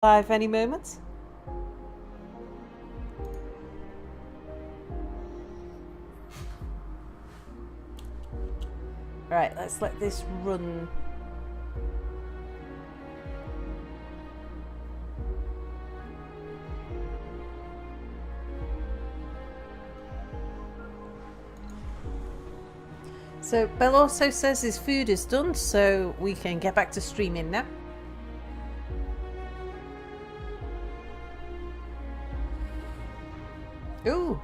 Live any moment. Right, let's let this run. So Bell also says his food is done, so we can get back to streaming now. Ooh.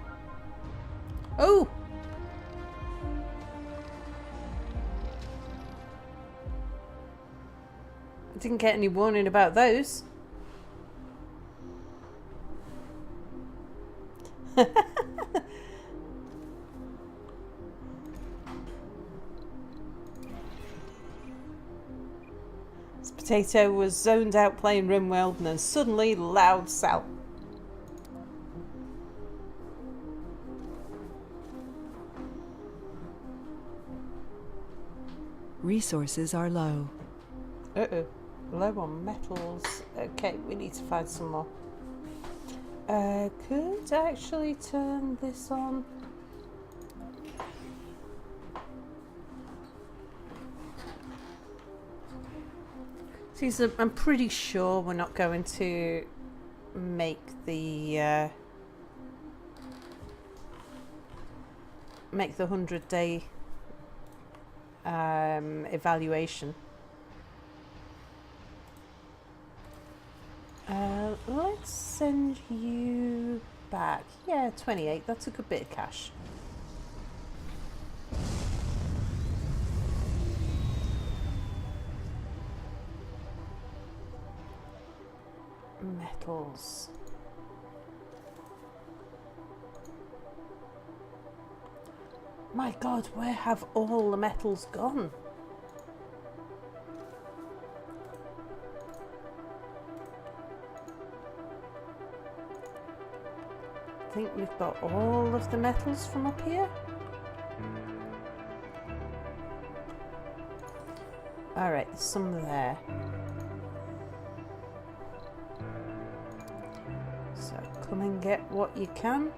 Oh. I didn't get any warning about those. This potato was zoned out playing RimWorld and then suddenly loud Sal. Resources are low. Uh-oh. Low on metals. Okay, we need to find some more. Could actually turn this on. See, so I'm pretty sure we're not going to make the 100-day evaluation. Let's send you back. Yeah, 28. That's a good bit of cash. Metals. My God, where have all the metals gone? I think we've got all of the metals from up here. Alright, there's some there. So come and get what you can.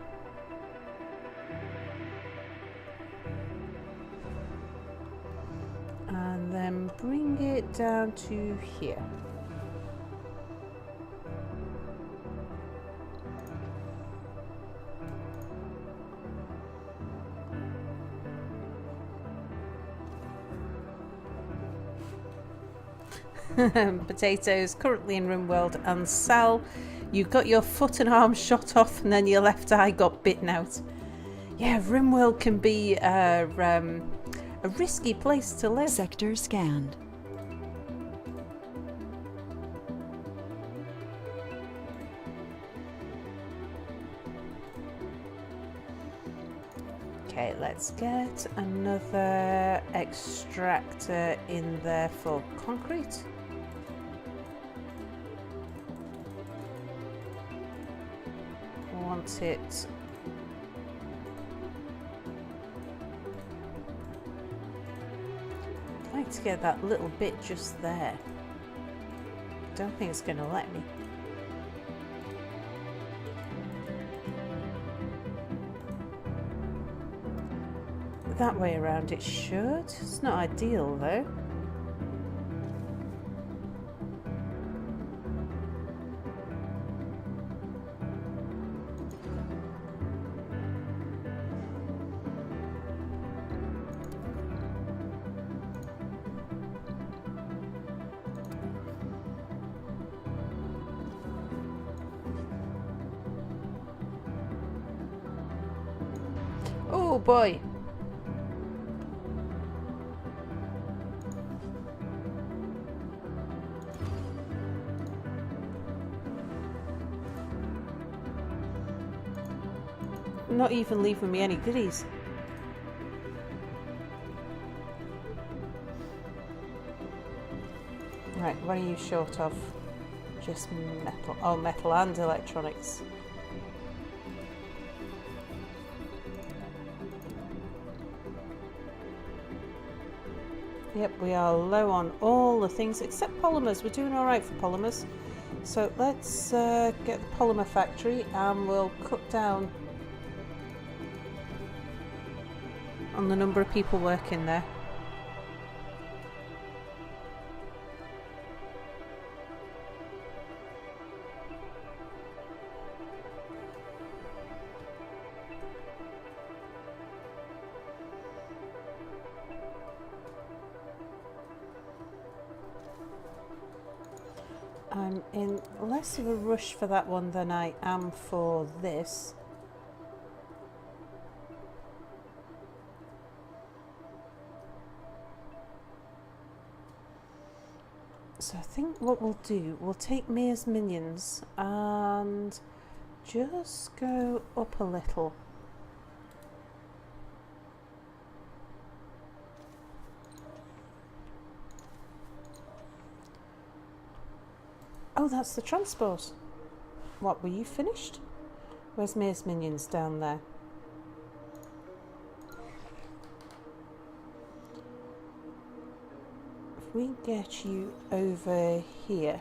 And then bring it down to here. Potatoes currently in RimWorld, and Sal, you got your foot and arm shot off and then your left eye got bitten out. Yeah, RimWorld can be a risky place to live. Sector scanned. Okay, let's get another extractor in there for concrete. Want it. I'd like to get that little bit just there. Don't think it's going to let me. That way around it should. It's not ideal though. Oh boy. Not even leaving me any goodies. Right, what are you short of? Just metal. Oh, metal and electronics. Yep, we are low on all the things except polymers. We're doing alright for polymers. So let's get the polymer factory and we'll cut down on the number of people working there. I'm in less of a rush for that one than I am for this. So I think what we'll do, we'll take Mia's minions and just go up a little. Oh, that's the transport. What, were you finished? Where's Mia's minions down there? If we get you over here.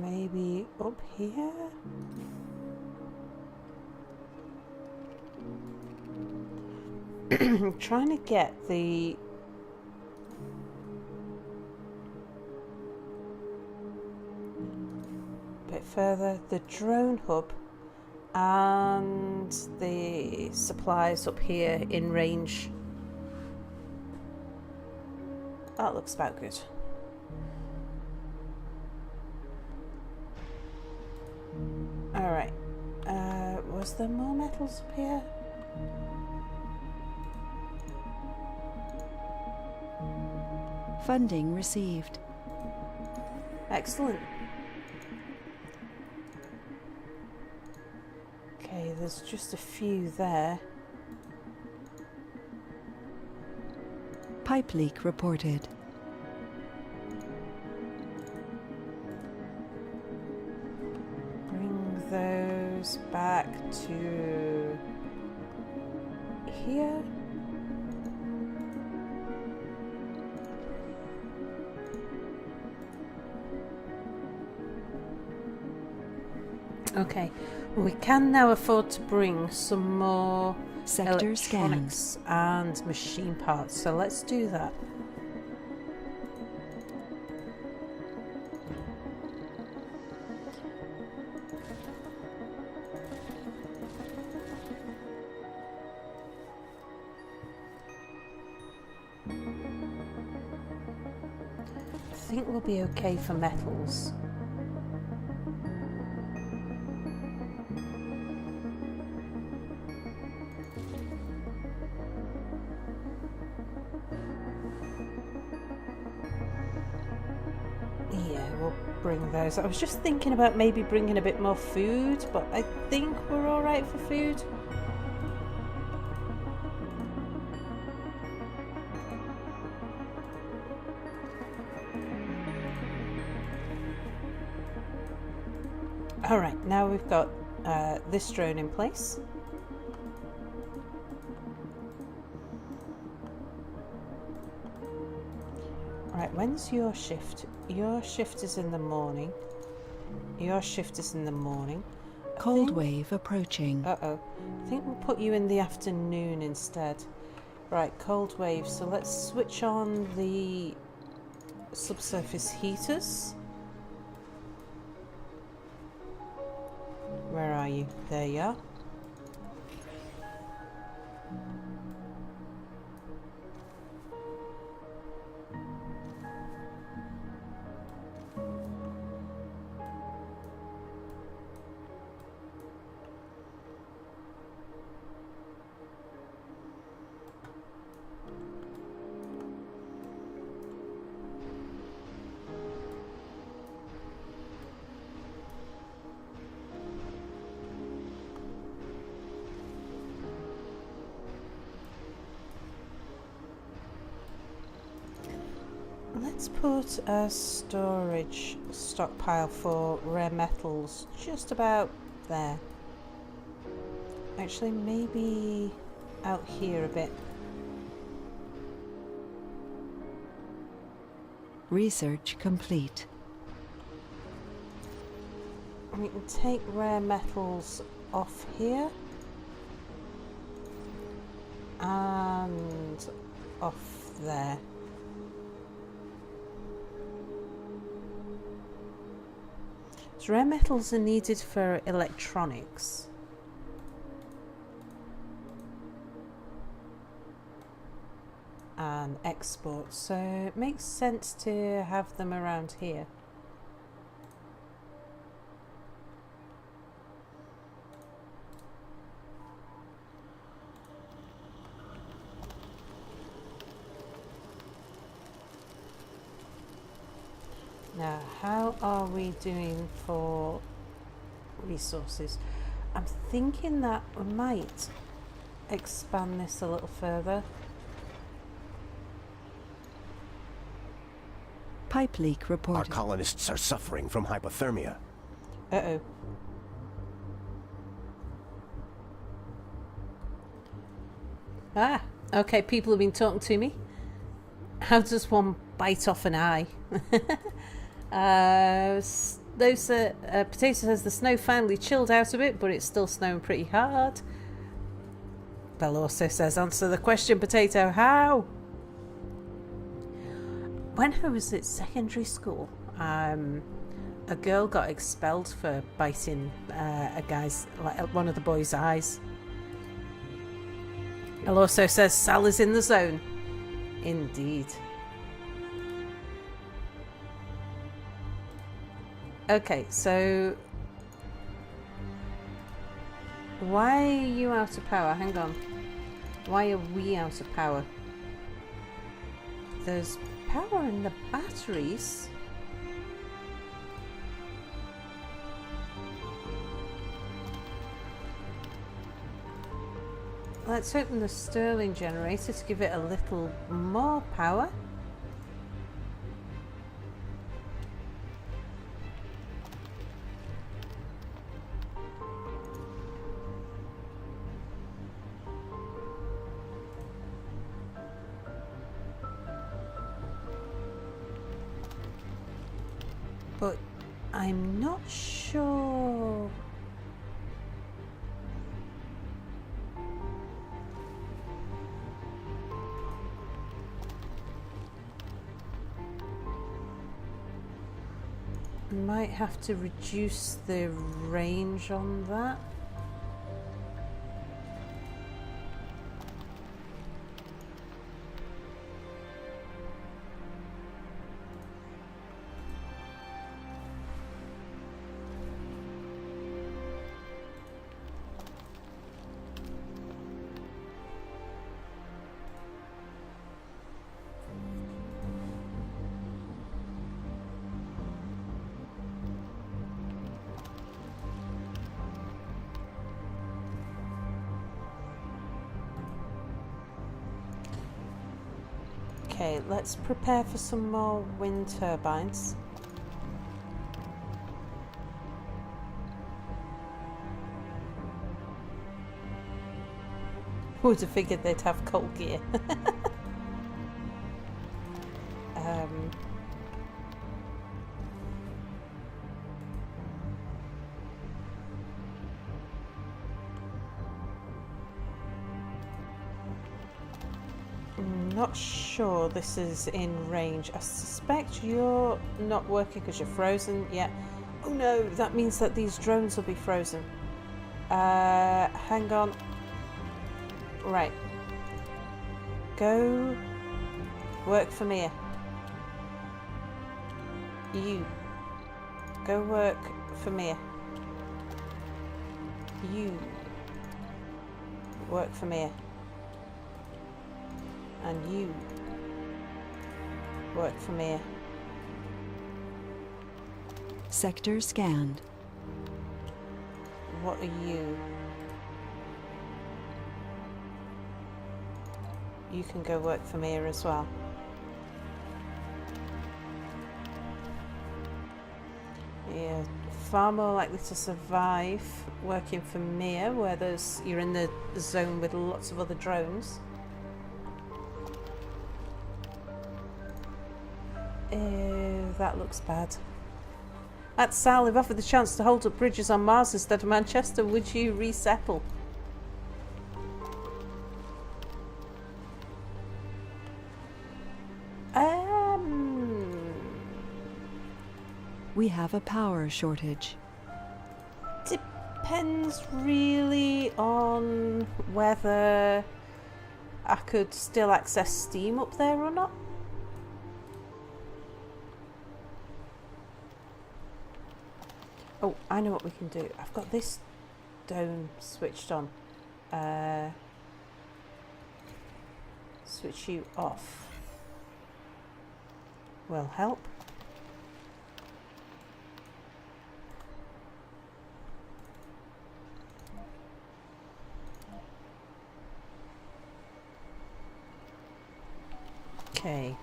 Maybe up here? Trying to get the bit further, the drone hub and the supplies up here in range. That looks about good. Alright, was there more metals up here? Funding received. Excellent. Okay, there's just a few there. Pipe leak reported. Bring those back to here. Okay, we can now afford to bring some more Sector scanned. electronics and machine parts, so let's do that. I think we'll be okay for metals. Bring those. I was just thinking about maybe bringing a bit more food, but I think we're all right for food. All right, now we've got this drone in place. Right, when's your shift? Your shift is in the morning. Your shift is in the morning. Cold wave approaching. Uh-oh. I think we'll put you in the afternoon instead. Right, cold wave. So let's switch on the subsurface heaters. Where are you? There you are. Let's put a storage stockpile for rare metals just about there. Actually, maybe out here a bit. Research complete. We can take rare metals off here. And off there. So rare metals are needed for electronics. And export, so it makes sense to have them around here. Now, how are we doing for resources? I'm thinking that we might expand this a little further. Pipe leak Our reported. colonists are suffering from hypothermia. Uh-oh. Ah, okay, people have been talking to me. How does one bite off an eye? Potato says the snow finally chilled out a bit, but it's still snowing pretty hard. Bell also says, answer the question, Potato, how? When I was at secondary school, a girl got expelled for biting one of the boys' eyes. Bell also says, Sal is in the zone. Indeed. Okay, so why are you out of power? Hang on. Why are we out of power? There's power in the batteries. Let's open the Stirling generator to give it a little more power. But I'm not sure. Might have to reduce the range on that. Okay, let's prepare for some more wind turbines. Who would have figured they'd have coal gear? Not sure this is in range. I suspect you're not working because you're frozen yet. Oh no, that means that these drones will be frozen. Hang on. Right. Go work for Mia. You. Go work for Mia. You. Work for Mia. And you work for Mia. Sector scanned. What are you? You can go work for Mia as well. Yeah, far more likely to survive working for Mir, where you're in the zone with lots of other drones. That looks bad. At Sal, if offered the chance to hold up bridges on Mars instead of Manchester, would you resettle? We have a power shortage. Depends really on whether I could still access Steam up there or not. Oh, I know what we can do. I've got this dome switched on. Switch you off. Will help. Okay.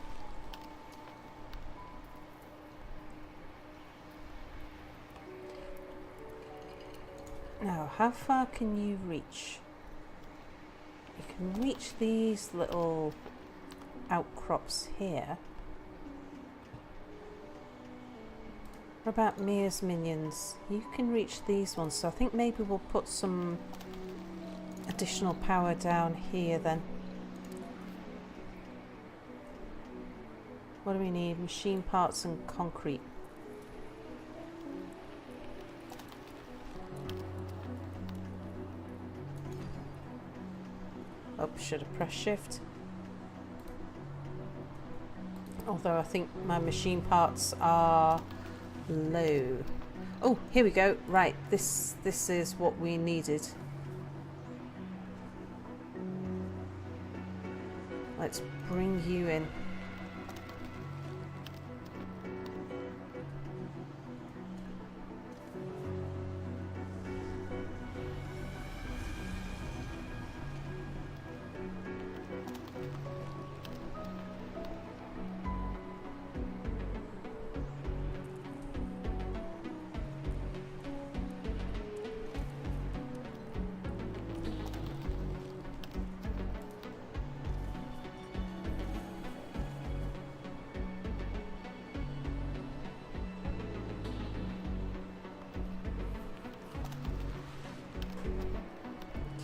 Now, how far can you reach? You can reach these little outcrops here. What about Mir's minions? You can reach these ones, so I think maybe we'll put some additional power down here then. What do we need? Machine parts and concrete. Oh, should have pressed shift. Although I think my machine parts are low. Oh, here we go. Right, this is what we needed. Let's bring you in.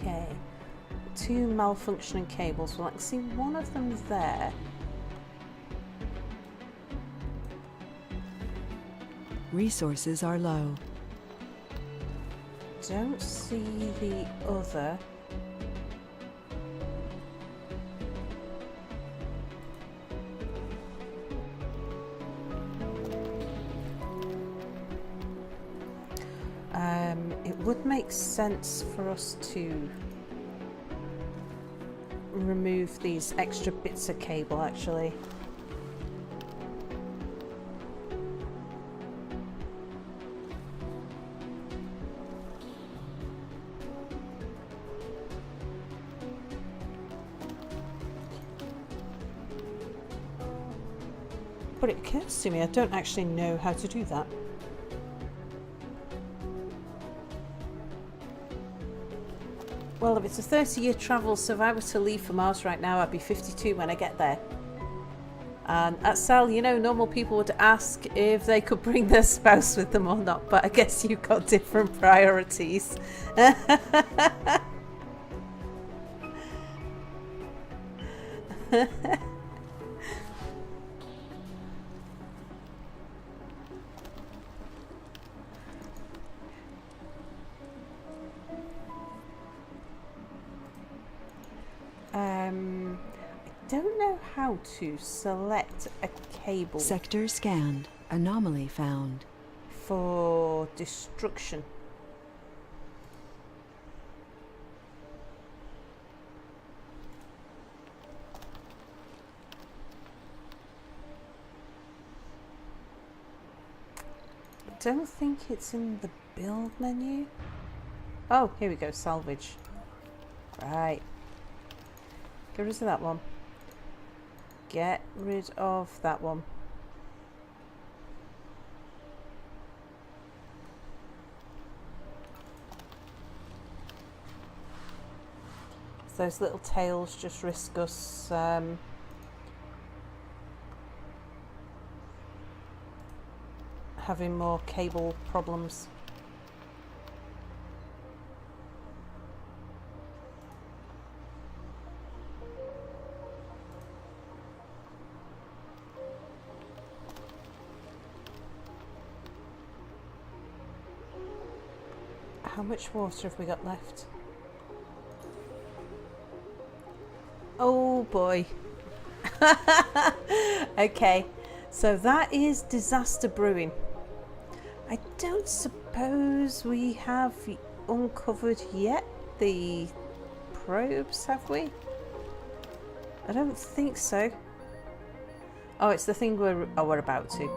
Okay, 2 malfunctioning cables. Well, I can see one of them there. Resources are low. Don't see the other. It would make sense for us to remove these extra bits of cable, actually. But it occurs to me I don't actually know how to do that. Well, if it's a 30-year travel, so if I were to leave for Mars right now, I'd be 52 when I get there. And at Sal, you know, normal people would ask if they could bring their spouse with them or not, but I guess you've got different priorities. I don't know how to select a cable Sector scanned. Anomaly found. for destruction. I don't think it's in the build menu. Oh, here we go, salvage. Right. Get rid of that one. Get rid of that one. those little tails just risk us having more cable problems. How much water have we got left? Oh boy. Okay, so that is disaster brewing. I don't suppose we have uncovered yet the probes, have we? I don't think so. Oh, it's the thing we're about to.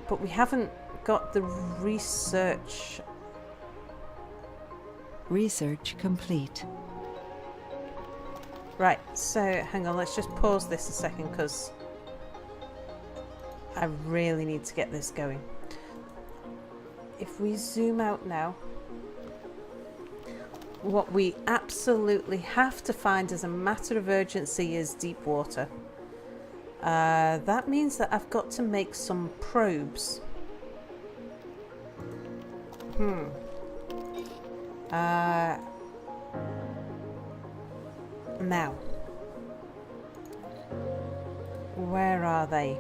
But we haven't got the research. Research complete. Right, so hang on, let's just pause this a second because I really need to get this going. If we zoom out now, what we absolutely have to find as a matter of urgency is deep water. That means that I've got to make some probes. Now, where are they?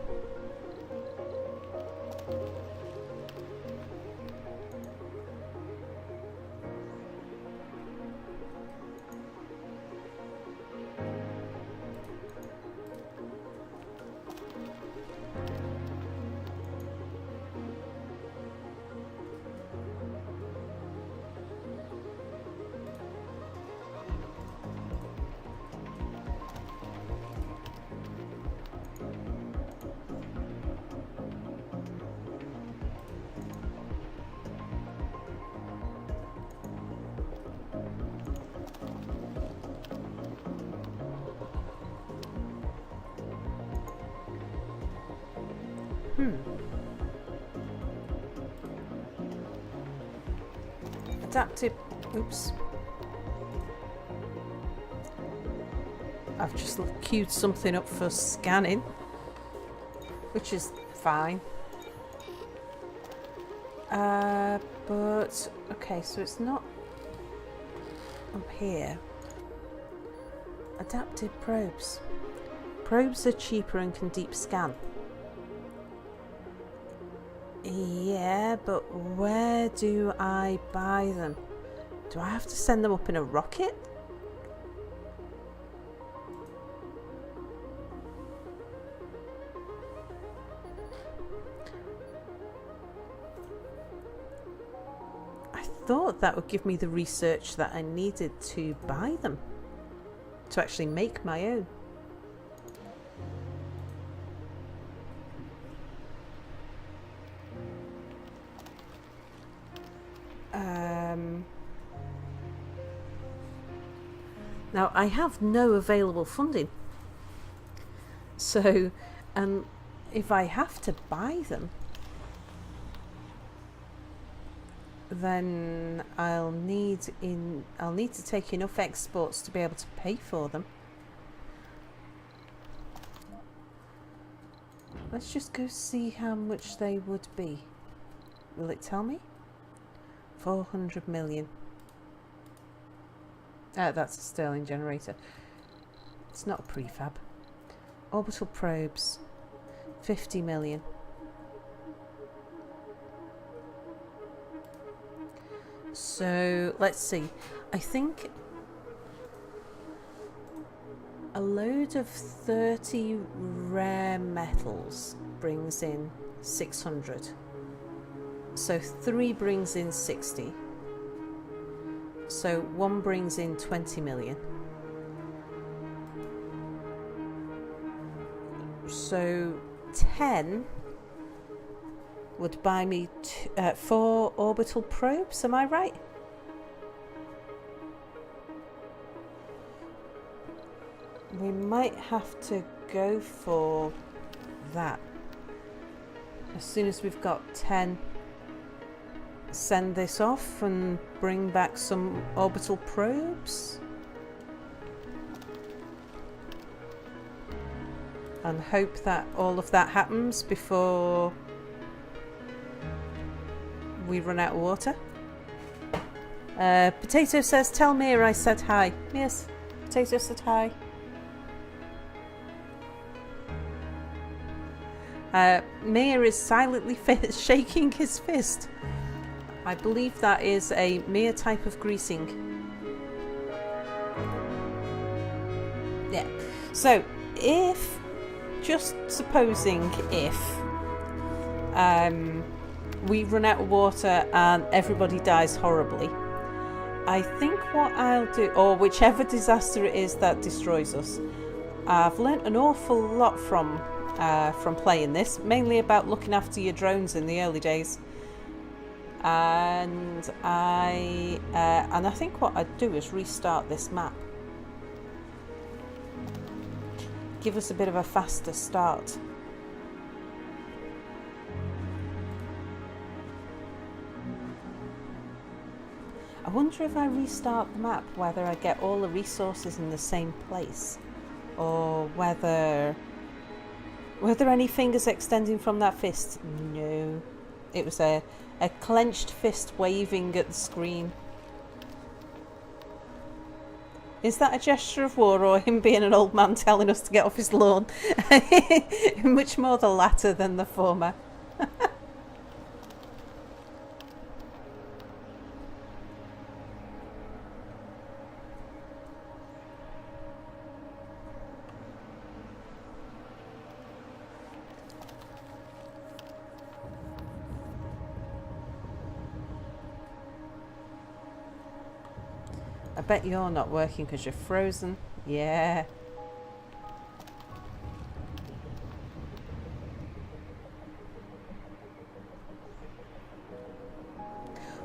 Adaptive. Oops. I've just queued something up for scanning, which is fine. But okay, so it's not up here. Adaptive probes. Probes are cheaper and can deep scan. Yeah, but where do I buy them? Do I have to send them up in a rocket? I thought that would give me the research that I needed to buy them, to actually make my own. Now, I have no available funding. So, if I have to buy them, then I'll need to take enough exports to be able to pay for them. Let's just go see how much they would be. Will it tell me? 400 million. That's a Stirling generator. It's not a prefab. Orbital probes. 50 million. So, let's see. I think a load of 30 rare metals brings in 600. So 3 brings in 60. So 1 brings in 20 million. So 10 would buy me 4 orbital probes, am I right? We might have to go for that. As soon as we've got 10, send this off and bring back some orbital probes. and hope that all of that happens before we run out of water. Potato says, tell Mia I said hi. Yes, Potato said hi. Mia is silently shaking his fist. I believe that is a Mia type of greasing. Yeah. So, if, just supposing if, we run out of water and everybody dies horribly, I think what I'll do, or whichever disaster it is that destroys us, I've learnt an awful lot from playing this, mainly about looking after your drones in the early days. And I think what I'd do is restart this map. Give us a bit of a faster start. I wonder if I restart the map, whether I get all the resources in the same place, or whether any fingers extending from that fist? No. It was a clenched fist waving at the screen. Is that a gesture of war, or him being an old man telling us to get off his lawn? Much more the latter than the former. I bet you're not working because you're frozen. Yeah.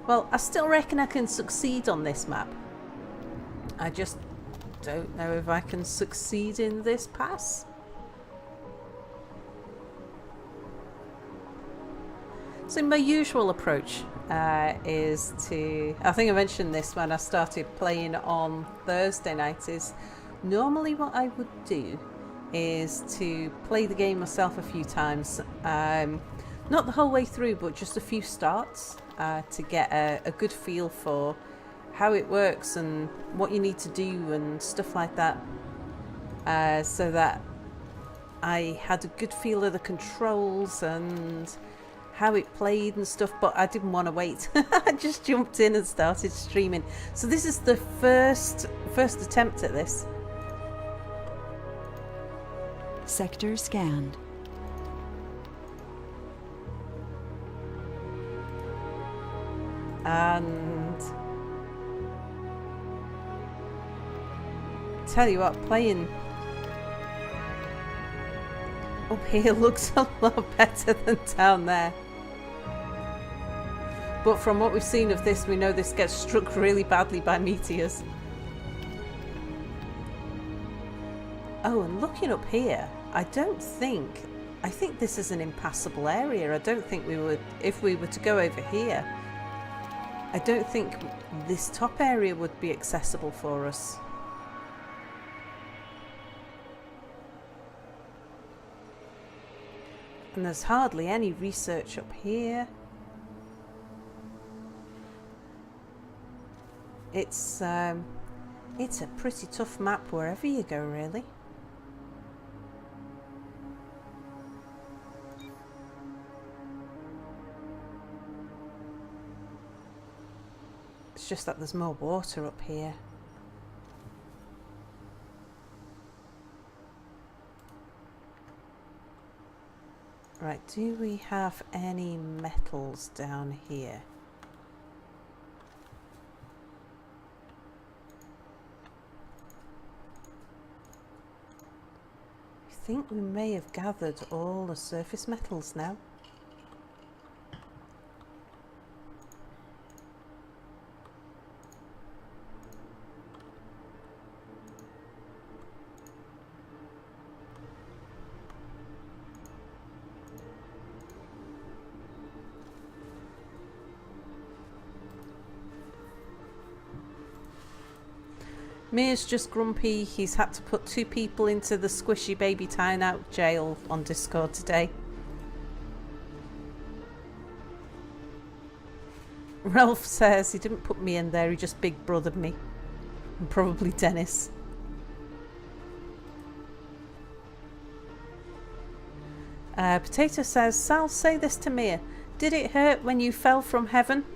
Well, I still reckon I can succeed on this map. I just don't know if I can succeed in this pass. So my usual approach is to, I think I mentioned this when I started playing on Thursday night, is normally what I would do is to play the game myself a few times, not the whole way through, but just a few starts to get a good feel for how it works and what you need to do and stuff like that, so that I had a good feel of the controls and how it played and stuff. But I didn't want to wait. I just jumped in and started streaming. So this is the first attempt at this. Sector scanned. And tell you what, playing up here looks a lot better than down there. But from what we've seen of this, we know this gets struck really badly by meteors. Oh, and looking up here, I think this is an impassable area. I don't think we would, if we were to go over here, I don't think this top area would be accessible for us. And there's hardly any research up here. It's a pretty tough map wherever you go, really. It's just that there's more water up here. Right, do we have any metals down here? I think we may have gathered all the surface metals now. Mir's just grumpy. He's had to put 2 people into the squishy baby timeout jail on Discord today. Ralph says he didn't put me in there, he just big brothered me. And probably Dennis. Potato says, Sal, say this to Mir. Did it hurt when you fell from heaven?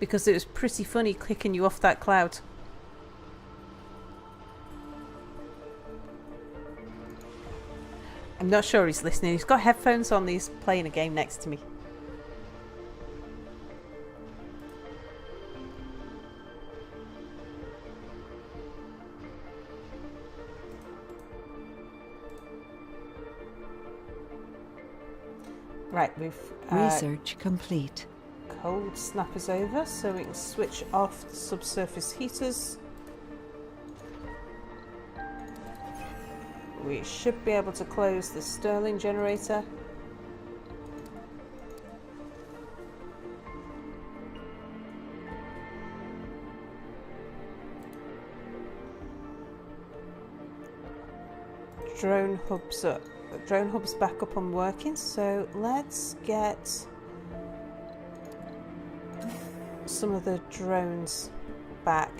Because it was pretty funny kicking you off that cloud. I'm not sure he's listening. He's got headphones on. He's playing a game next to me. Right, we've... Research complete. Cold snap is over, so we can switch off the subsurface heaters. We should be able to close the Stirling generator. Drone hub's back up and working, so let's get some of the drones back.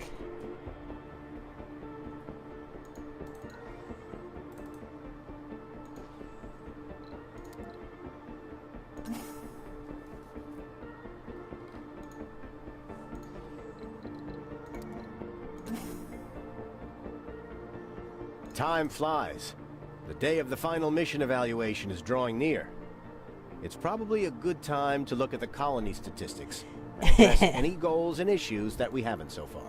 Time flies. The day of the final mission evaluation is drawing near. It's probably a good time to look at the colony statistics and address any goals and issues that we haven't so far.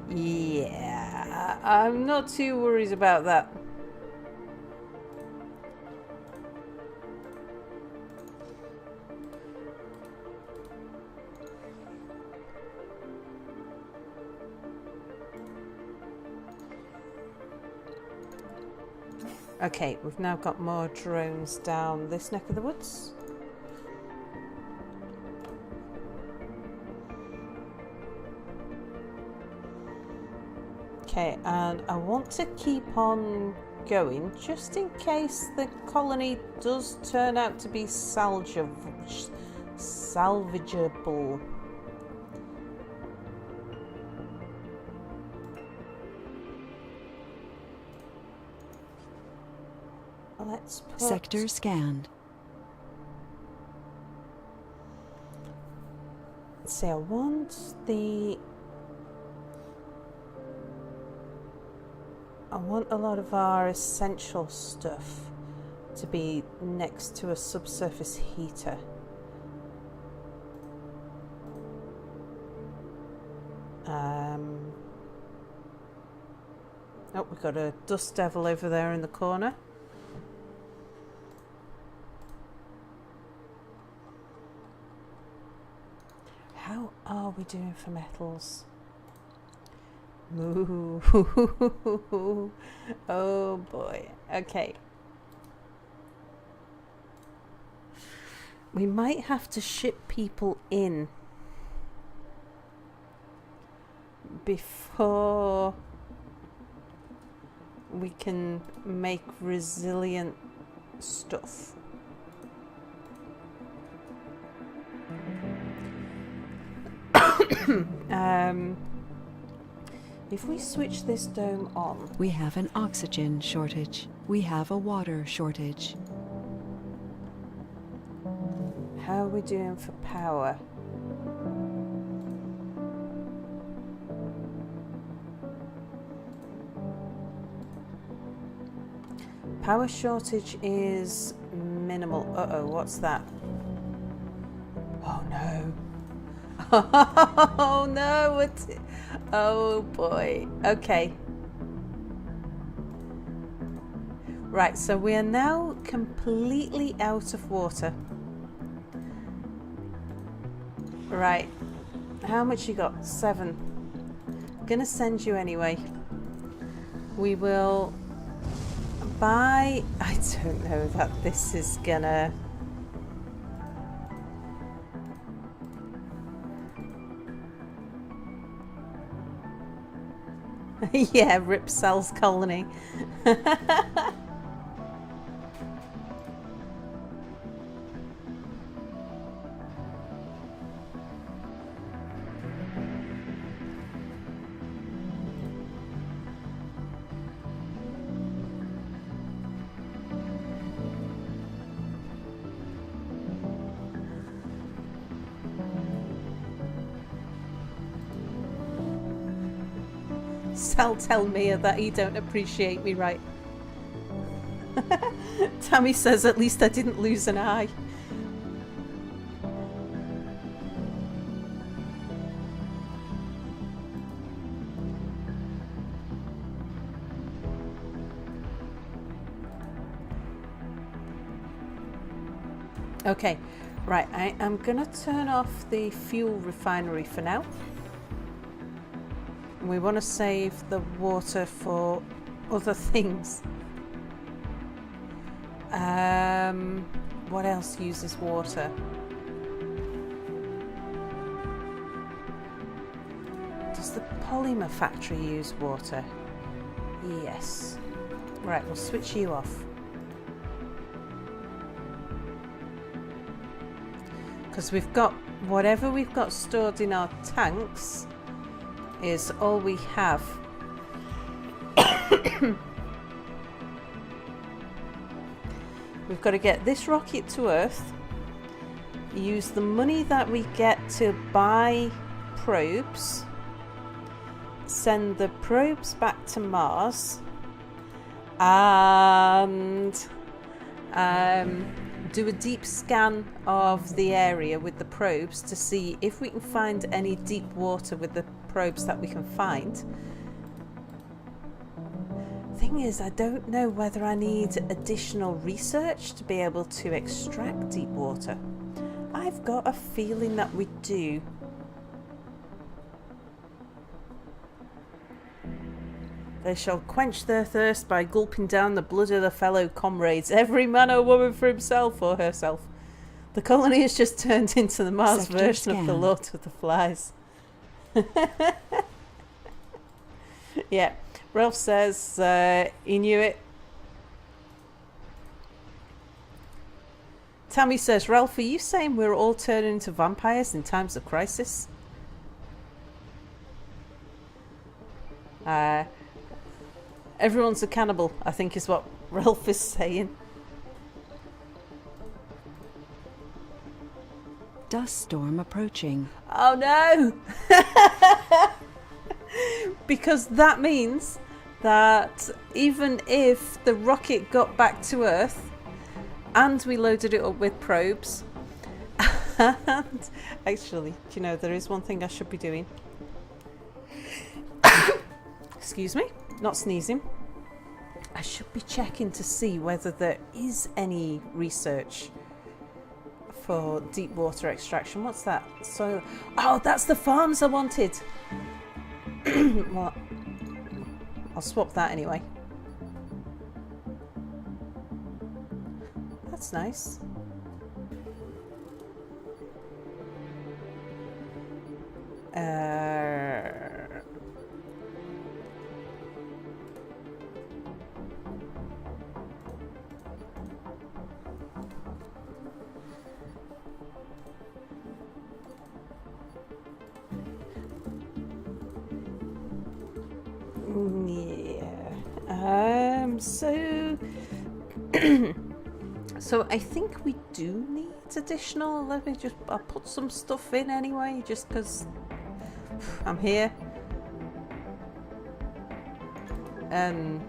Yeah, I'm not too worried about that. Okay, we've now got more drones down this neck of the woods. Okay, and I want to keep on going just in case the colony does turn out to be salvageable. Let's put... Sector scanned. Let's see, I want a lot of our essential stuff to be next to a subsurface heater. Oh, we've got a dust devil over there in the corner. How are we doing for metals? Ooh. Oh boy. Okay. We might have to ship people in before we can make resilient stuff. If we switch this dome on... We have an oxygen shortage. We have a water shortage. How are we doing for power? Power shortage is minimal. Uh-oh, what's that? Oh no. Oh no, what's it? Oh boy. Okay. Right, so we are now completely out of water. Right. How much you got? 7. Gonna send you anyway. We will buy... I don't know that this is gonna... Yeah, rip Sal's colony. Sal tell Mia that he don't appreciate me right. Tammy says at least I didn't lose an eye. Okay, right, I am gonna turn off the fuel refinery for now. We want to save the water for other things. What else uses water? Does the polymer factory use water? Yes. Right, we'll switch you off. Because we've got whatever we've got stored in our tanks is all we have. We've got to get this rocket to Earth, use the money that we get to buy probes, send the probes back to Mars, and do a deep scan of the area with the probes to see if we can find any deep water with the probes that we can find. Thing is, I don't know whether I need additional research to be able to extract deep water. I've got a feeling that we do. They shall quench their thirst by gulping down the blood of their fellow comrades, every man or woman for himself or herself. The colony has just turned into the Mars Sector version of the scan. Lord of the Flies. Yeah, Ralph says he knew it. Tammy says, Ralph, are you saying we're all turning into vampires in times of crisis? Everyone's a cannibal, I think is what Ralph is saying. Dust storm approaching. Oh no! Because that means that even if the rocket got back to Earth and we loaded it up with probes, and actually, you know, there is one thing I should be doing. Excuse me, not sneezing. I should be checking to see whether there is any research for deep water extraction. What's that? Soil. Oh, that's the farms I wanted. Well, I'll swap that anyway. That's nice. So I think we do need additional. Let me just, I'll put some stuff in anyway, just because I'm here. And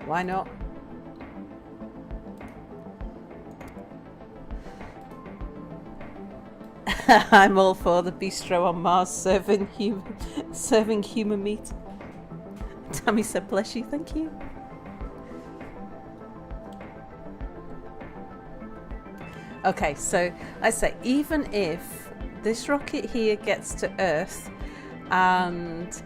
why not? I'm all for the bistro on Mars serving human meat. Tammy said, bless you, thank you. Okay, so I say, even if this rocket here gets to Earth and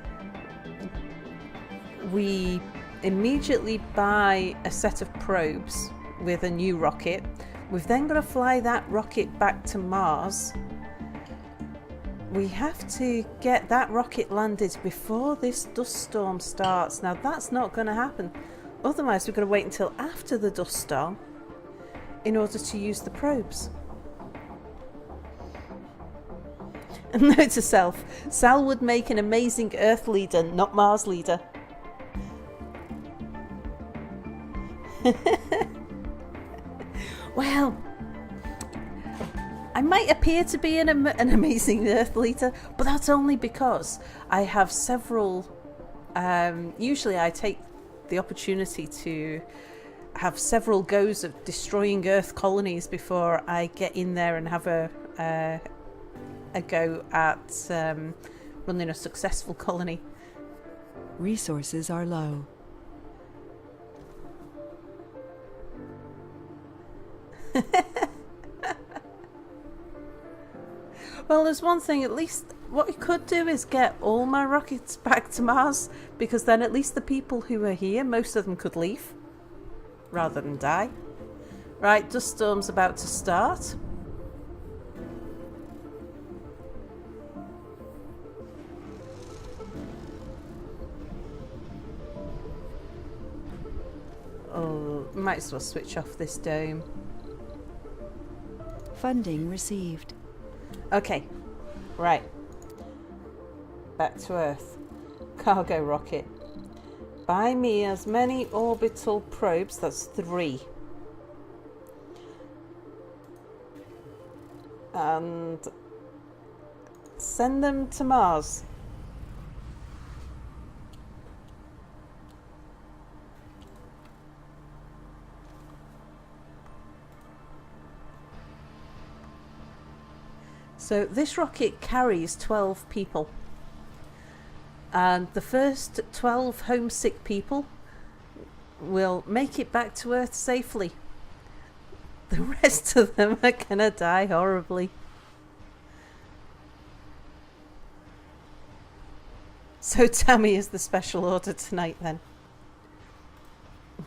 we immediately buy a set of probes with a new rocket, we've then got to fly that rocket back to Mars. we have to get that rocket landed before this dust storm starts. Now that's not going to happen. Otherwise we're going to wait until after the dust storm in order to use the probes. And note to self, Sal would make an amazing Earth leader, not Mars leader. Well, I might appear to be an amazing Earth leader, but that's only because I have several... usually I take the opportunity to have several goes of destroying Earth colonies before I get in there and have a go at running a successful colony. Resources are low. Well, there's one thing, at least what we could do is get all my rockets back to Mars, because then at least the people who are here, most of them could leave rather than die. Right, dust storm's about to start. Oh, might as well switch off this dome. Funding received. Okay, right. Back to Earth. Cargo rocket. Buy me as many orbital probes, that's 3. And send them to Mars. So this rocket carries 12 people, and the first 12 homesick people will make it back to Earth safely. The rest of them are gonna die horribly. So Tammy is the special order tonight then.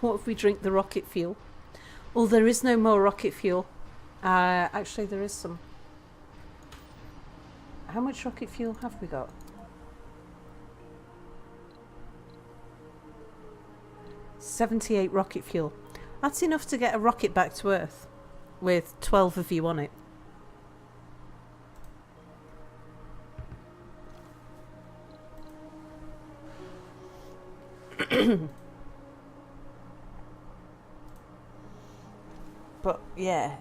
What if we drink the rocket fuel? Oh, there is no more rocket fuel. Actually there is some. How much rocket fuel have we got? 78 rocket fuel. That's enough to get a rocket back to Earth with 12 of you on it. But yeah,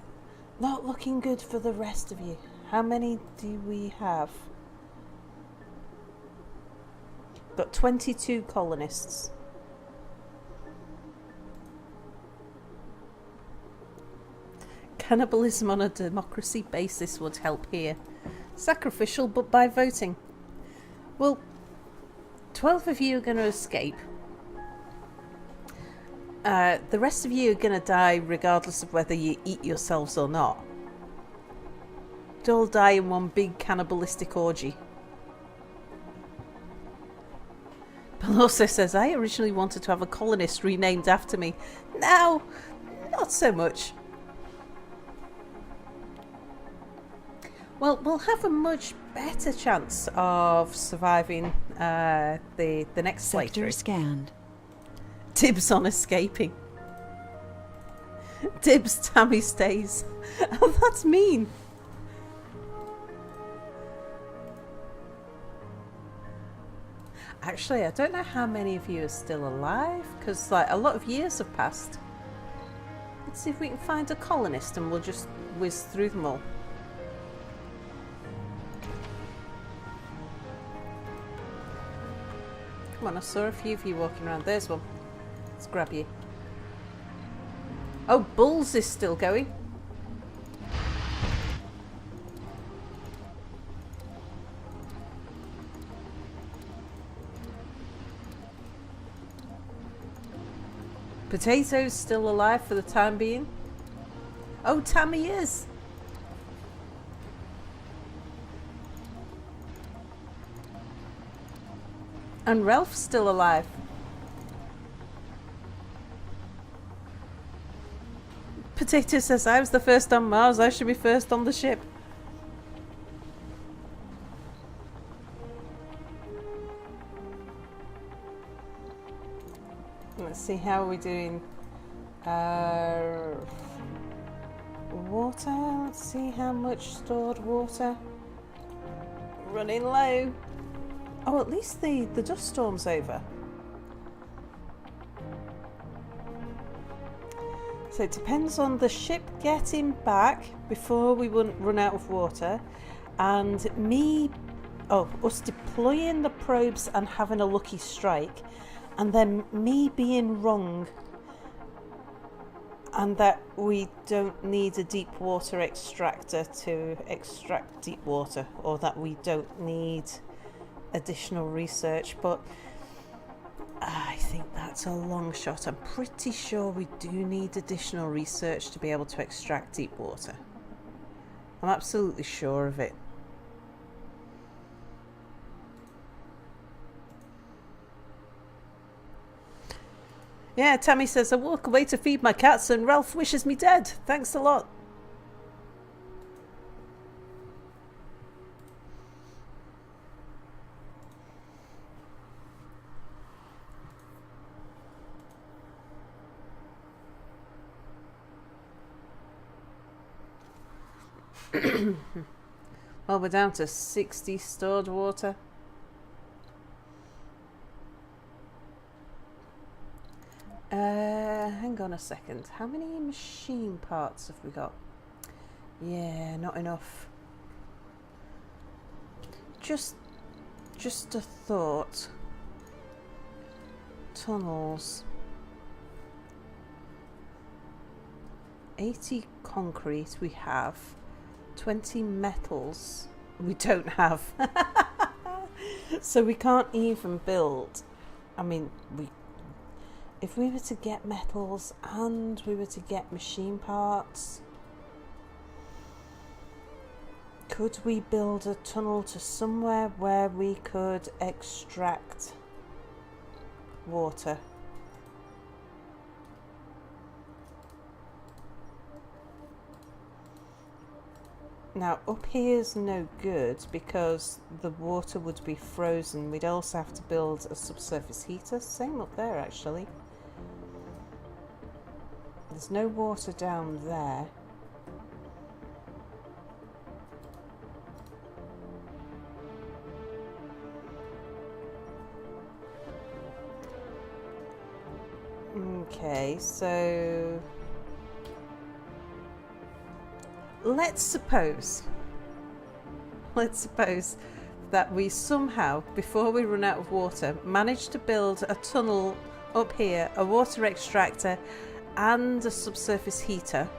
not looking good for the rest of you. How many do we have? Got 22 colonists. Cannibalism on a democracy basis would help here. Sacrificial, but by voting. Well, 12 of you are going to escape. The rest of you are going to die regardless of whether you eat yourselves or not. All die in one big cannibalistic orgy. Bill also says, I originally wanted to have a colonist renamed after me. Now, not so much. Well, we'll have a much better chance of surviving the next Sector playthrough. scanned. Dibs on escaping. Dibs, Tammy stays. Oh, that's mean. Actually, I don't know how many of you are still alive, because like a lot of years have passed. Let's see if we can find a colonist and we'll just whiz through them all. Come on, I saw a few of you walking around. There's one. Let's grab you. Oh, Bulls is still going. Potato's still alive for the time being. Oh, Tammy is. And Ralph's still alive. Potato says, I was the first on Mars, I should be first on the ship. Let's see, how are we doing? Water. Let's see how much stored water. Running low. Oh, at least the dust storm's over. So it depends on the ship getting back before we wouldn't run out of water, and us deploying the probes and having a lucky strike, and then me being wrong and that we don't need a deep water extractor to extract deep water, or that we don't need additional research. But I think that's a long shot. I'm pretty sure we do need additional research to be able to extract deep water. I'm absolutely sure of it. Yeah, Tammy says, I walk away to feed my cats and Ralph wishes me dead. Thanks a lot. Well, we're down to 60 stored water. Hang on a second. How many machine parts have we got? Yeah, not enough. Just a thought. Tunnels. 80 concrete we have. 20 metals we don't have. So we can't even build. I mean, if we were to get metals and we were to get machine parts, could we build a tunnel to somewhere where we could extract water? Now, up here's no good because the water would be frozen. We'd also have to build a subsurface heater. Same up there, actually. There's no water down there. Okay, so let's suppose that we somehow, before we run out of water, manage to build a tunnel up here, a water extractor and a subsurface heater.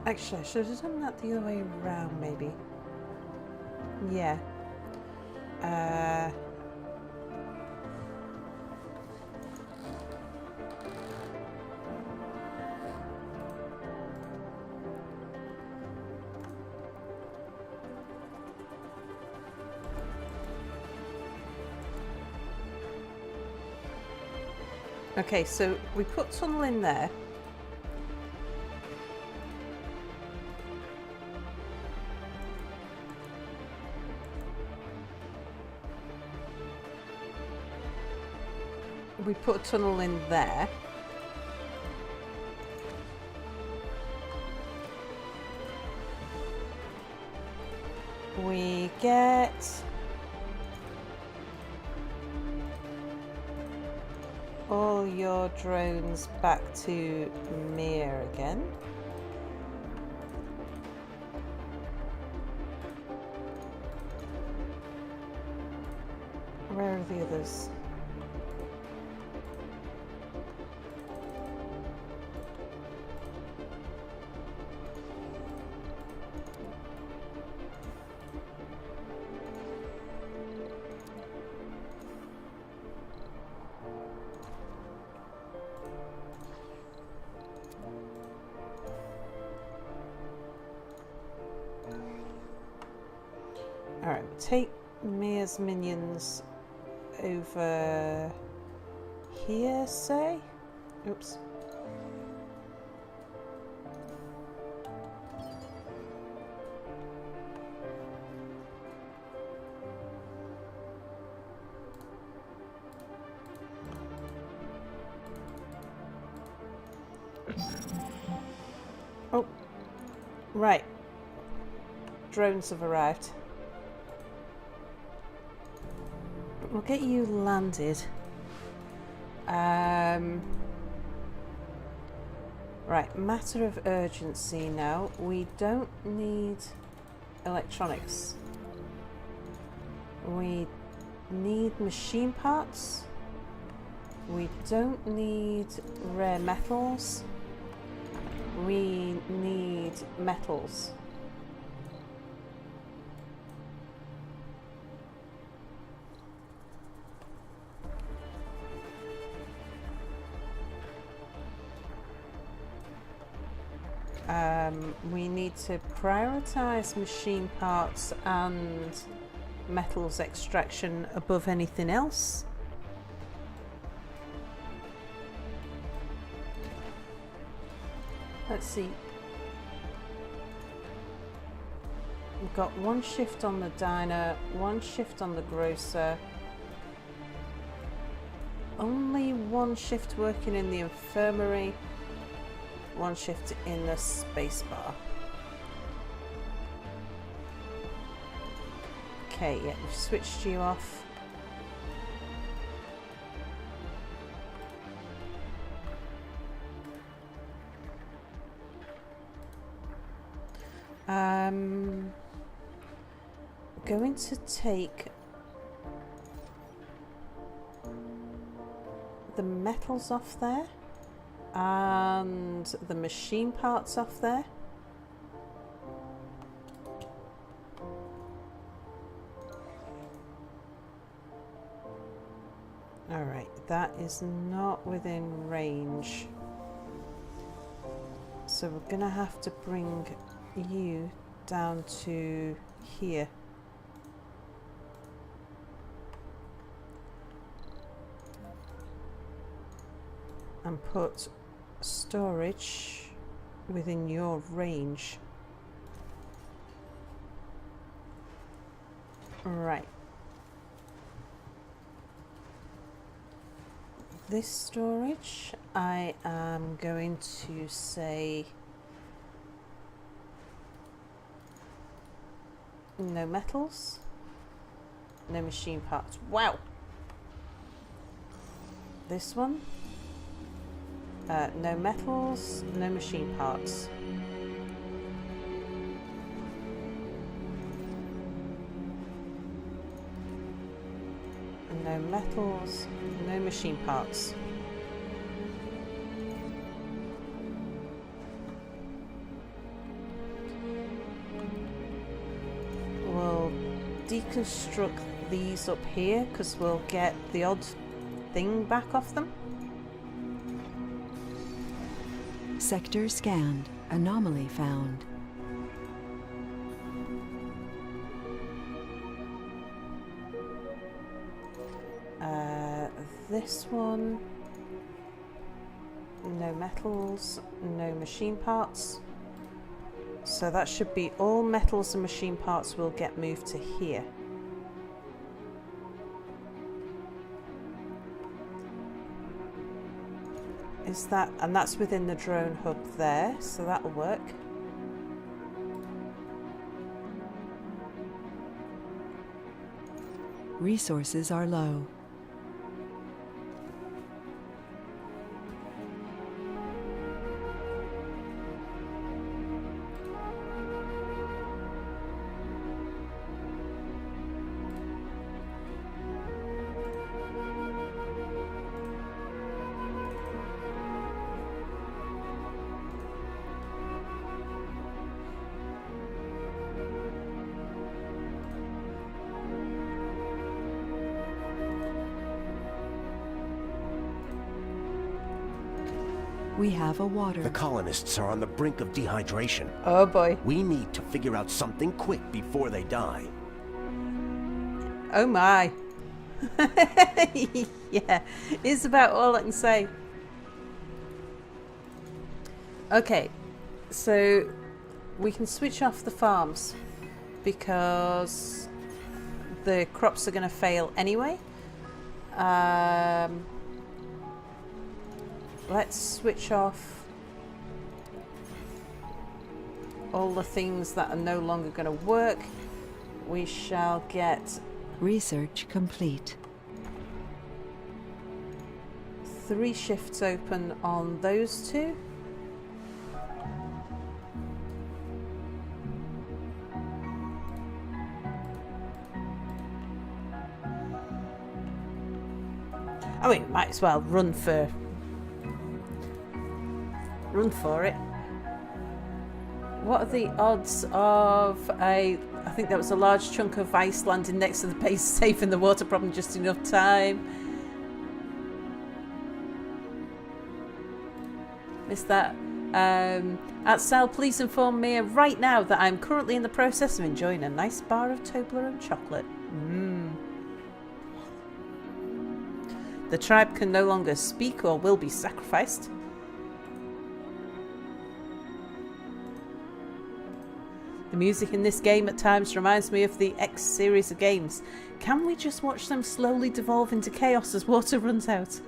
Actually, I should have done that the other way around, maybe. Yeah. Okay, so we put tunnel in there. We put a tunnel in there. We get all your drones back to Mir again. Where are the others? Alright, take Mir's minions over here, say? Oops. Oh, right. Drones have arrived. We'll get you landed. Right, matter of urgency now. We don't need electronics. We need machine parts. We don't need rare metals. We need metals. We need to prioritize machine parts and metals extraction above anything else. Let's see. We've got one shift on the diner, one shift on the grocer, only one shift working in the infirmary, one shift in the space bar. Okay, yeah, we've switched you off. Going to take the metals off there and the machine parts off there. Alright, that is not within range. So we're gonna have to bring you down to here. And put storage within your range. Right. This storage, I am going to say no metals, no machine parts. Wow! This one, no metals, no machine parts. No metals, no machine parts. We'll deconstruct these up here because we'll get the odd thing back off them. Sector scanned. Anomaly found. This one, no metals, no machine parts. So that should be all metals and machine parts will get moved to here. Is that, and that's within the drone hub there, so that'll work. Resources are low. We have a water. The colonists are on the brink of dehydration. Oh boy. We need to figure out something quick before they die. Oh my. Yeah, it's about all I can say. Okay, so we can switch off the farms because the crops are going to fail anyway. Let's switch off all the things that are no longer going to work. We shall get Research complete. 3 shifts open on those 2. I mean, might as well run for it. What are the odds of I think that was a large chunk of ice landing next to the base, saving the water problem just enough time. Missed that. At Sal, please inform me right now that I'm currently in the process of enjoying a nice bar of Toblerone chocolate. The tribe can no longer speak or will be sacrificed. The music in this game at times reminds me of the X series of games. Can we just watch them slowly devolve into chaos as water runs out?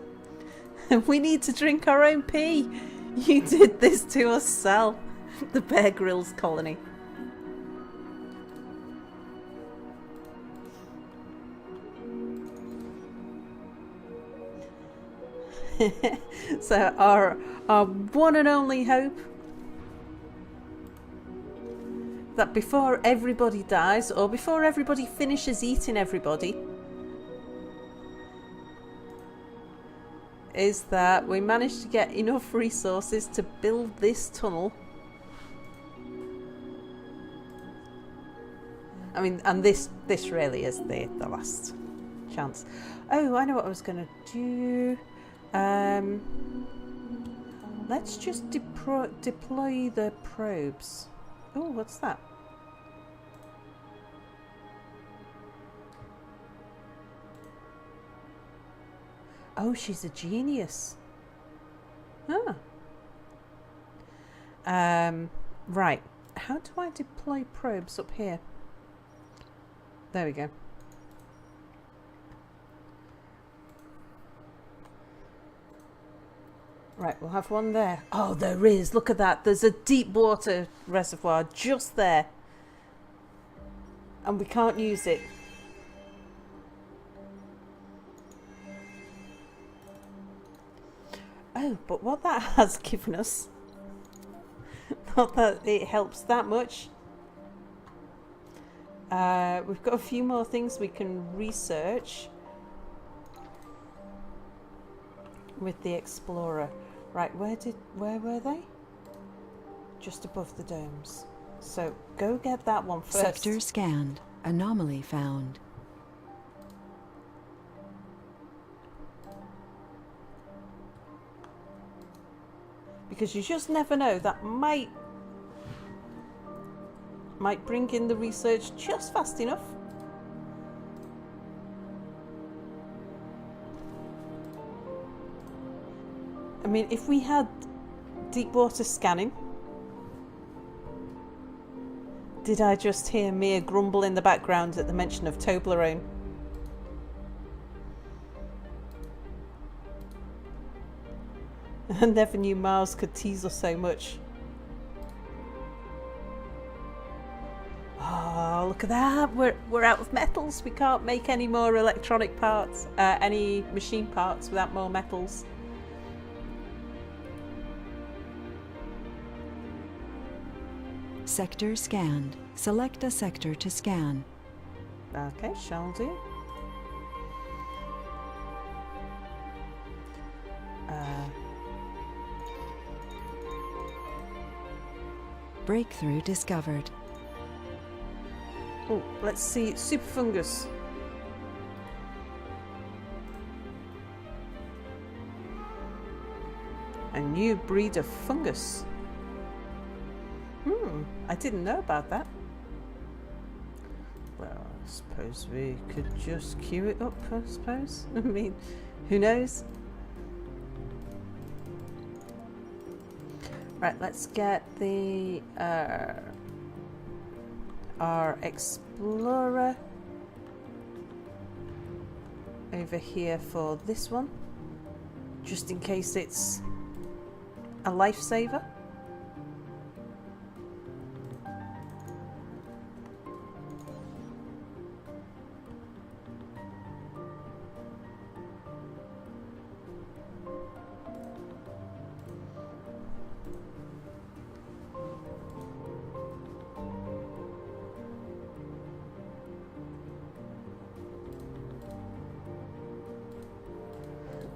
We need to drink our own pee. You did this to us, Sal. The Bear Grylls colony. So our one and only hope that before everybody dies or before everybody finishes eating everybody is that we manage to get enough resources to build this tunnel. I mean, and this really is the last chance. Oh, I know what I was going to do. Let's just deploy the probes. Oh, what's that? Oh, she's a genius. Ah. Right. How do I deploy probes up here? There we go. Right, we'll have one there. Oh, there is. Look at that. There's a deep water reservoir just there. And we can't use it. Oh, but what that has given us, not that it helps that much. We've got a few more things we can research with the Explorer. Right, where were they? Just above the domes. So go get that one first. Sector scanned. Anomaly found. Because you just never know, that might bring in the research just fast enough. I mean, if we had deep water scanning, did I just hear Mia grumble in the background at the mention of Toblerone? I never knew Mars could tease us so much. Oh, look at that. We're out of metals. We can't make any more electronic parts, any machine parts without more metals. Sector scanned. Select a sector to scan. Okay, shall do. Breakthrough discovered. Oh, let's see. Super fungus. A new breed of fungus. I didn't know about that. Well, Suppose we could just queue it up, I suppose. I mean, who knows? Right, let's get the our explorer over here for this one, just in case it's a lifesaver.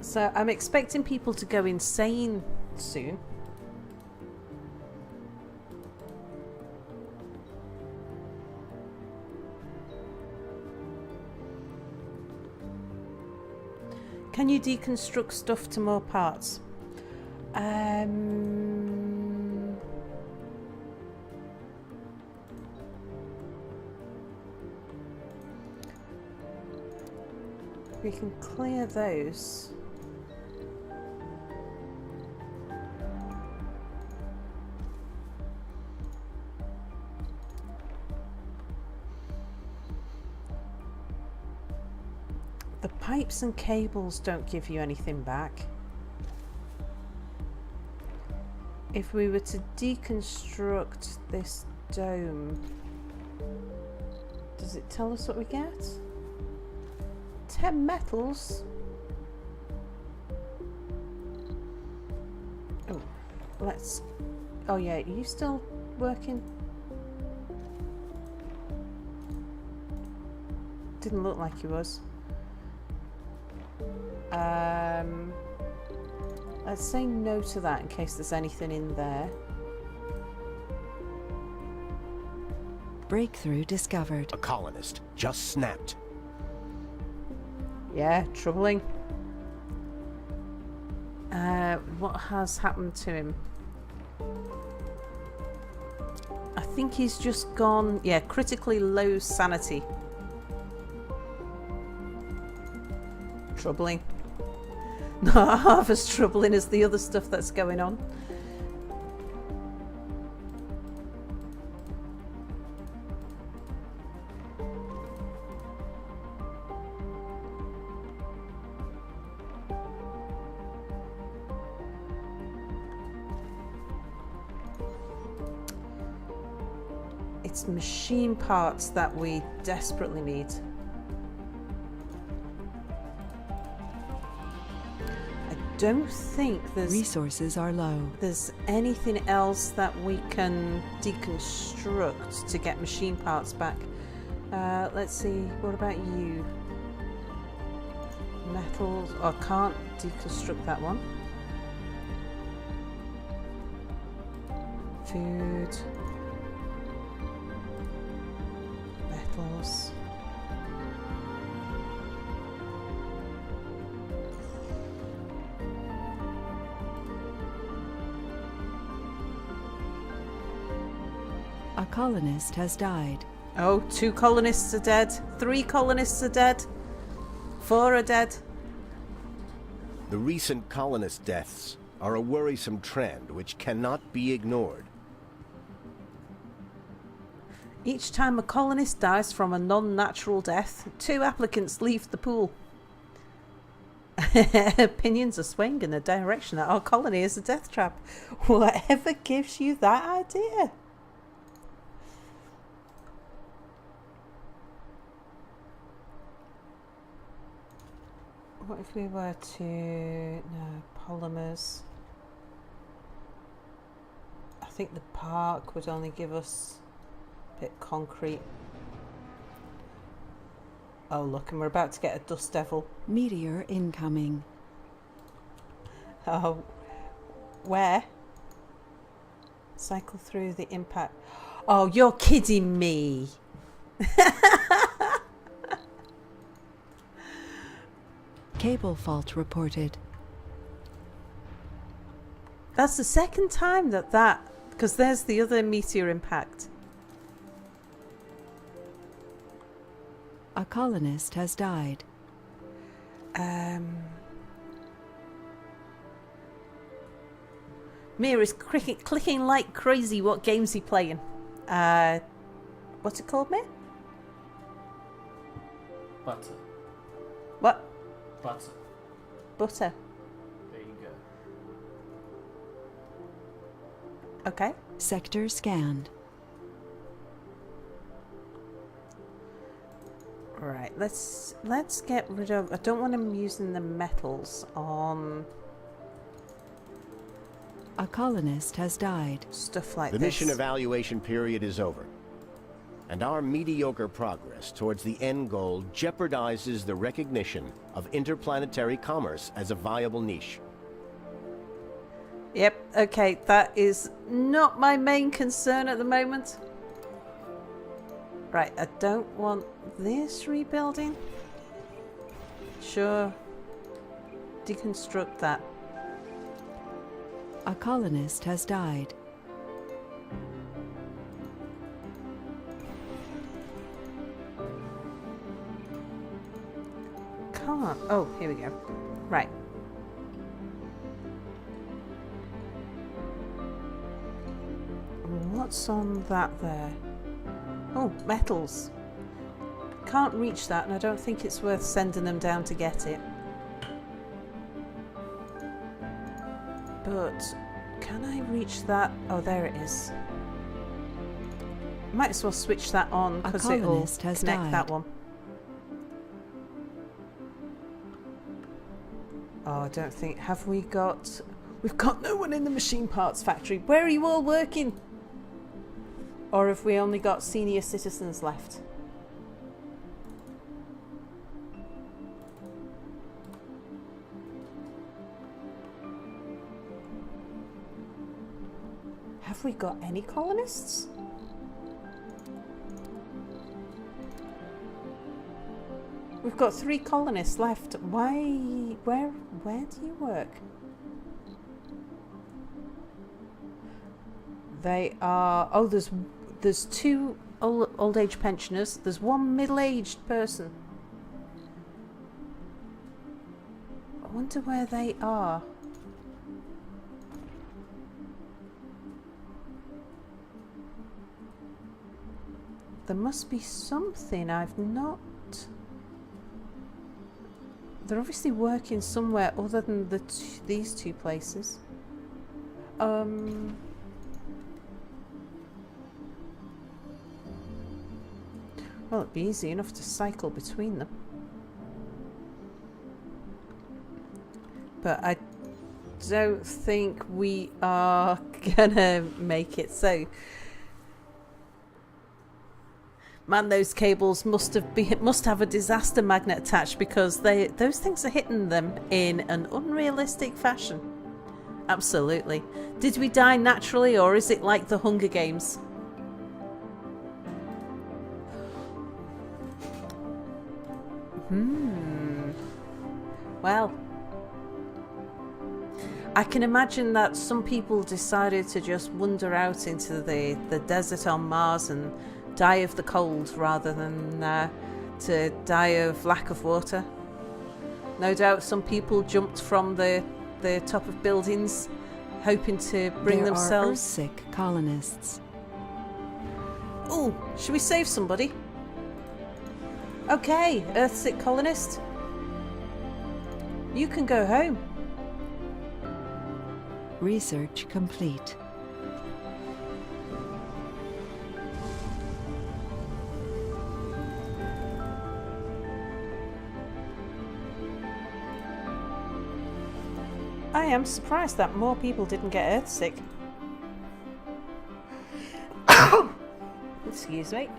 So I'm expecting people to go insane soon. Can you deconstruct stuff to more parts? We can clear those. The pipes and cables don't give you anything back. If we were to deconstruct this dome, does it tell us what we get? 10 metals? Oh, let's... Oh yeah, are you still working? Didn't look like he was. Let's say no to that in case there's anything in there. Breakthrough discovered. A colonist just snapped. Yeah, troubling. What has happened to him? I think he's just gone, yeah, critically low sanity. Troubling. Not half as troubling as the other stuff that's going on. It's machine parts that we desperately need. Don't think resources are low. There's anything else that we can deconstruct to get machine parts back. Let's see, what about you? Metals. Oh, I can't deconstruct that one. Food. Metals. A colonist has died. Oh, 2 colonists are dead. 3 colonists are dead. 4 are dead. The recent colonist deaths are a worrisome trend which cannot be ignored. Each time a colonist dies from a non-natural death, 2 applicants leave the pool. Opinions are swaying in the direction that our colony is a death trap. Whatever gives you that idea? What if we were to... no, polymers. I think the park would only give us a bit concrete. Oh look, and we're about to get a dust devil. Meteor incoming. Oh, where? Cycle through the impact. Oh, you're kidding me. Cable fault reported. That's the second time that because there's the other meteor impact. A colonist has died. Mia is clicking like crazy. What game's he playing? What's it called, Mia? Butter. What? Butter. Butter. There you go. Okay. Sector scanned. Right. Let's get rid of. I don't want him using the metals on A colonist has died. stuff like The this. mission evaluation period is over. And our mediocre progress towards the end goal jeopardizes the recognition of interplanetary commerce as a viable niche. Yep. Okay. That is not my main concern at the moment. Right. I don't want this rebuilding. Sure. Deconstruct that. A colonist has died. Can't. Oh, here we go. Right. What's on that there? Oh, metals. Can't reach that, and I don't think it's worth sending them down to get it. But can I reach that? Oh, there it is. Might as well switch that on because it'll colonist has connect died. that one. Oh, I don't think. Have we got? We've got no one in the machine parts factory. Where are you all working? Or have we only got senior citizens left? Have we got any colonists? We've got 3 colonists left. Why? Where do you work? They are. Oh, there's 2 old age pensioners. There's 1 middle-aged person. I wonder where they are. There must be something I've not. They're obviously working somewhere other than these 2 places. Well, it'd be easy enough to cycle between them. But I don't think we are gonna make it. So, man, those cables must have a disaster magnet attached, because those things are hitting them in an unrealistic fashion. Absolutely. Did we die naturally, or is it like the Hunger Games? Well, I can imagine that some people decided to just wander out into the desert on Mars and die of the cold rather than to die of lack of water. No doubt some people jumped from the top of buildings hoping to bring There themselves... are Earth-sick colonists. Oh, should we save somebody? Okay, Earth-sick colonist. You can go home. Research complete. I am surprised that more people didn't get Earthsick. Excuse me.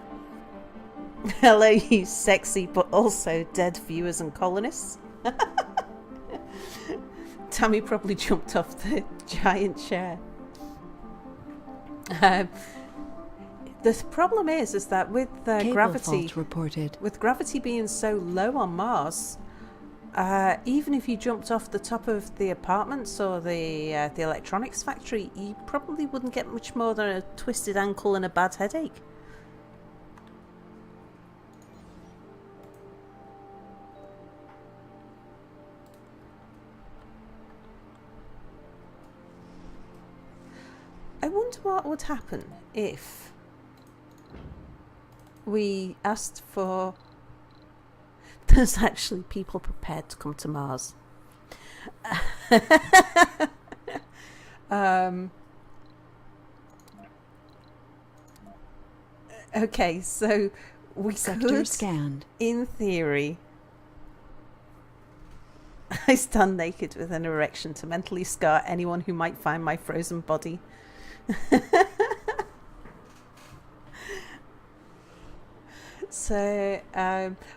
Hello, you sexy but also dead viewers and colonists. Tammy probably jumped off the giant chair. The problem is that with Cable gravity, fault reported. with gravity being so low on Mars, even if you jumped off the top of the apartments or the electronics factory, you probably wouldn't get much more than a twisted ankle and a bad headache. wonder what would happen if we asked for... There's actually people prepared to come to Mars. Okay, so we Sector could, scanned. in theory... I stand naked with an erection to mentally scar anyone who might find my frozen body. So,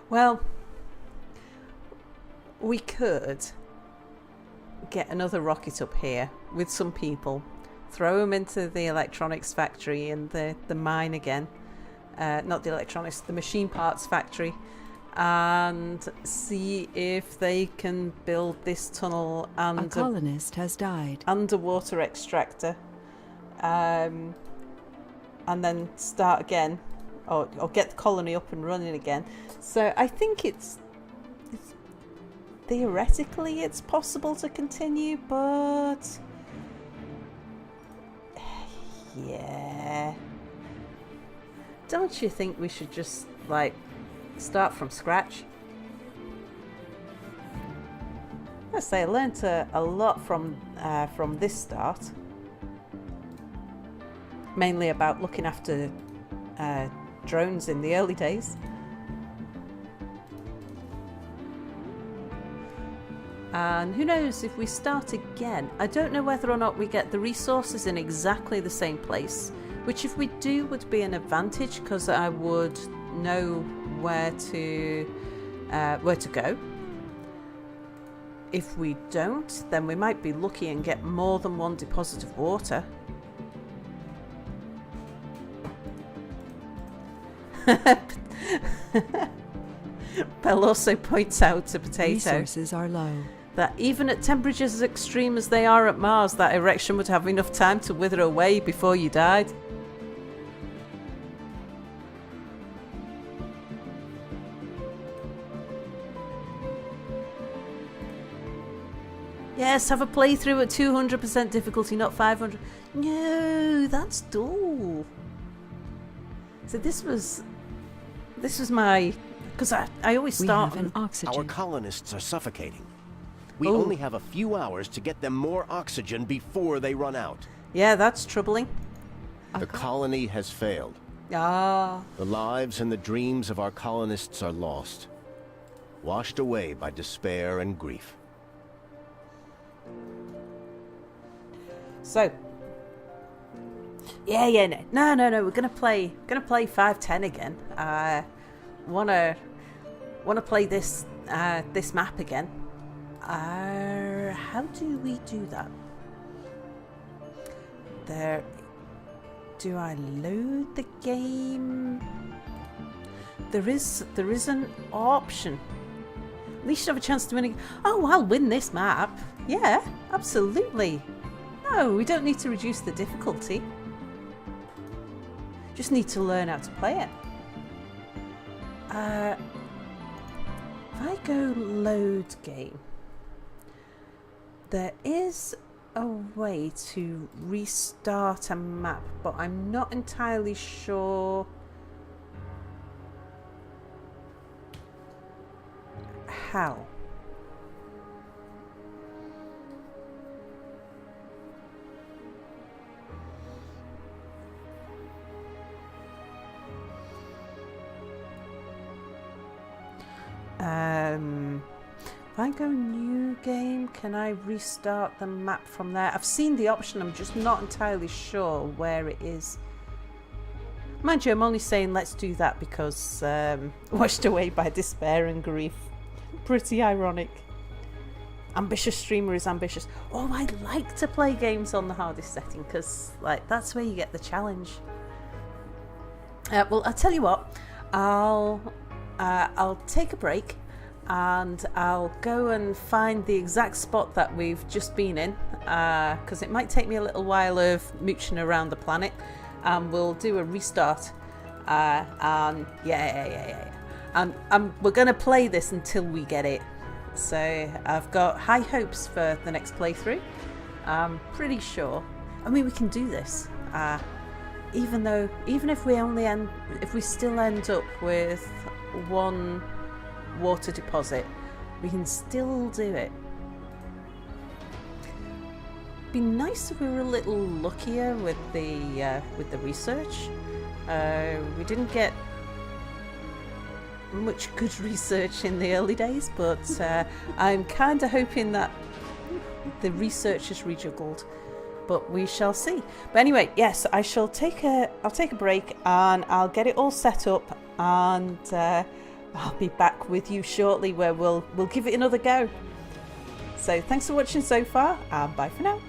well, we could get another rocket up here with some people, throw them into the electronics factory and the mine again. Not the electronics, the machine parts factory. And see if they can build this tunnel A and colonist has died. underwater extractor, and then start again, or get the colony up and running again. So I think it's theoretically it's possible to continue, but yeah, don't you think we should just like start from scratch? I say I learnt a lot from this start, mainly about looking after drones in the early days. And who knows, if we start again, I don't know whether or not we get the resources in exactly the same place, which if we do would be an advantage because I would know where to go. If we don't, then we might be lucky and get more than one deposit of water. Belle also points out to Potato Resources are low. that even at temperatures as extreme as they are at Mars, that erection would have enough time to wither away before you died. Yes, have a playthrough at 200% difficulty, not 500. No, that's dull. So this was my... Because I always We start... have an oxygen. Our colonists are suffocating. We Oh. only have a few hours to get them more oxygen before they run out. Yeah, that's troubling. The colony has failed. Ah, The lives and the dreams of our colonists are lost, washed away by despair and grief. so... Yeah, no. We're gonna play 510 again. Wanna play this this map again. How do we do that? Do I load the game? There is an option. At least you have a chance to win it. Oh, I'll win this map. Yeah, absolutely. No, we don't need to reduce the difficulty. Just need to learn how to play it. If I go load game, there is a way to restart a map, but I'm not entirely sure how. If I go new game, can I restart the map from there? I've seen the option, I'm just not entirely sure where it is. Mind you, I'm only saying let's do that because washed away by despair and grief. Pretty ironic. Ambitious streamer is ambitious. Oh, I like to play games on the hardest setting because like that's where you get the challenge. Well, I'll tell you what, I'll take a break and I'll go and find the exact spot that we've just been in because it might take me a little while of mooching around the planet, and we'll do a restart and we're gonna play this until we get it. So I've got high hopes for the next playthrough. I'm pretty sure, I mean, we can do this. even if we still end up with one water deposit, we can still do it. Be nice if we were a little luckier with the research. We didn't get much good research in the early days, but I'm kind of hoping that the research is rejuggled. But we shall see. But anyway, yes, I'll take a break and I'll get it all set up, and I'll be back with you shortly where we'll give it another go. So thanks for watching so far, and bye for now.